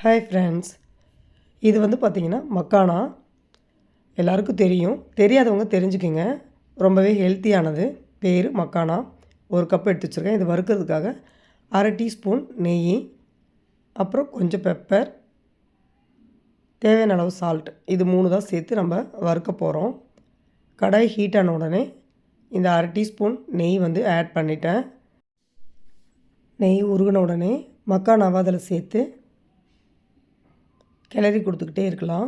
Hi friends, இது பார்த்திங்கன்னா மக்கானா. எல்லாருக்கும் தெரியும், தெரியாதவங்க தெரிஞ்சுக்கிங்க. ரொம்பவே ஹெல்த்தியானது. பேர் மக்கானா. ஒரு கப் எடுத்து வச்சுருக்கேன். இது வறுக்கிறதுக்காக அரை டீஸ்பூன் நெய், அப்புறம் கொஞ்சம் பெப்பர், தேவையான அளவு சால்ட், இது 3 தான் சேர்த்து நம்ம வறுக்க போகிறோம். கடாய் ஹீட் ஆன உடனே இந்த அரை டீஸ்பூன் நெய் ஆட் பண்ணிட்டேன். நெய் உருகின உடனே மக்கானாவை அதில் சேர்த்து கிளறி கொடுத்துக்கிட்டே இருக்கலாம்.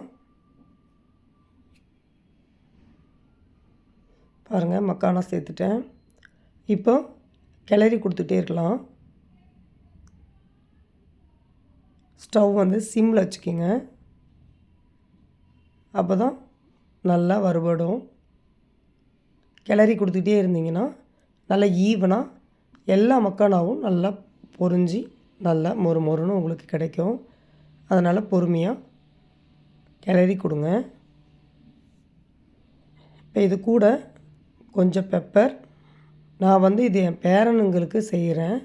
பாருங்கள், மக்கானா சேர்த்துட்டேன். இப்போ கிளறி கொடுத்துட்டே இருக்கலாம். ஸ்டவ் சிம்மில் வச்சுக்கிங்க. அப்போ தான் நல்லா வறுபடும். கிளறி கொடுத்துக்கிட்டே இருந்தீங்கன்னா நல்லா ஈவனாக எல்லா மக்கானாவும் நல்லா பொரிஞ்சு நல்லா மொறு மொறுன்னு உங்களுக்கு கிடைக்கும். அதனால் பொறுமையாக கிளறி கொடுங்க. இப்போ இது கூட கொஞ்சம் பெப்பர், நான் இது என் பேரனுங்களுக்கு செய்கிறேன்,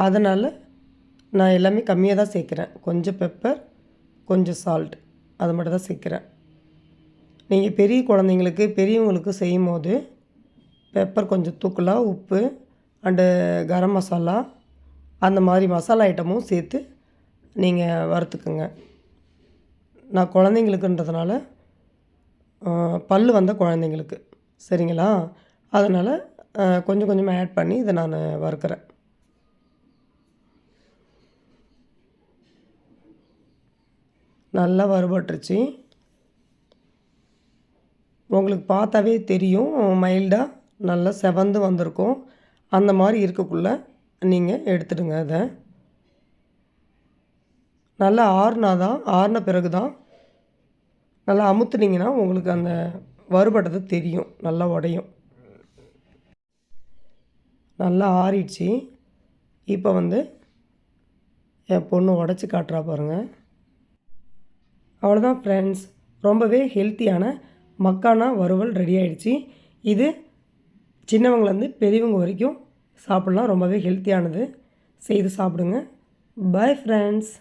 அதனால் நான் எல்லாமே கம்மியாக தான் சேர்க்குறேன். கொஞ்சம் பெப்பர், கொஞ்சம் சால்ட், அது மட்டும் தான் சேர்க்குறேன். நீங்கள் பெரிய குழந்தைங்களுக்கு பெரியவங்களுக்கு செய்யும் போது பெப்பர் கொஞ்சம் தூக்கலாம், உப்பு அண்டு கரம் மசாலா அந்த மாதிரி மசாலா ஐட்டமும் சேர்த்து நீங்கள் வறுத்துக்குங்க. நான் குழந்தைங்களுக்குன்றதுனால பல் வந்த குழந்தைங்களுக்கு, சரிங்களா? அதனால் கொஞ்சம் கொஞ்சமாக ஆட் பண்ணி இதை நான் வறுக்கிறேன். நல்லா வறுபட்டுருச்சு. உங்களுக்கு பார்த்தாவே தெரியும், மைல்டாக நல்லா செவந்து வந்திருக்கும். அந்த மாதிரி இருக்கக்குள்ளே நீங்கள் எடுத்துடுங்க. அதை நல்லா ஆறின பிறகு தான் நல்லா அமுத்துனீங்கன்னா உங்களுக்கு அந்த வறுபட்டது தெரியும், நல்லா உடையும். நல்லா ஆறிடுச்சு. இப்போ என் பொண்ணு உடச்சி காட்டுறா பாருங்கள். அவ்வளோதான் ஃப்ரெண்ட்ஸ், ரொம்பவே ஹெல்த்தியான மக்கானா வறுவல் ரெடி ஆகிடுச்சு. இது சின்னவங்கலேருந்து பெரியவங்க வரைக்கும் சாப்பிட்லாம். ரொம்பவே ஹெல்த்தியானது. செய்து சாப்பிடுங்க. Bye friends.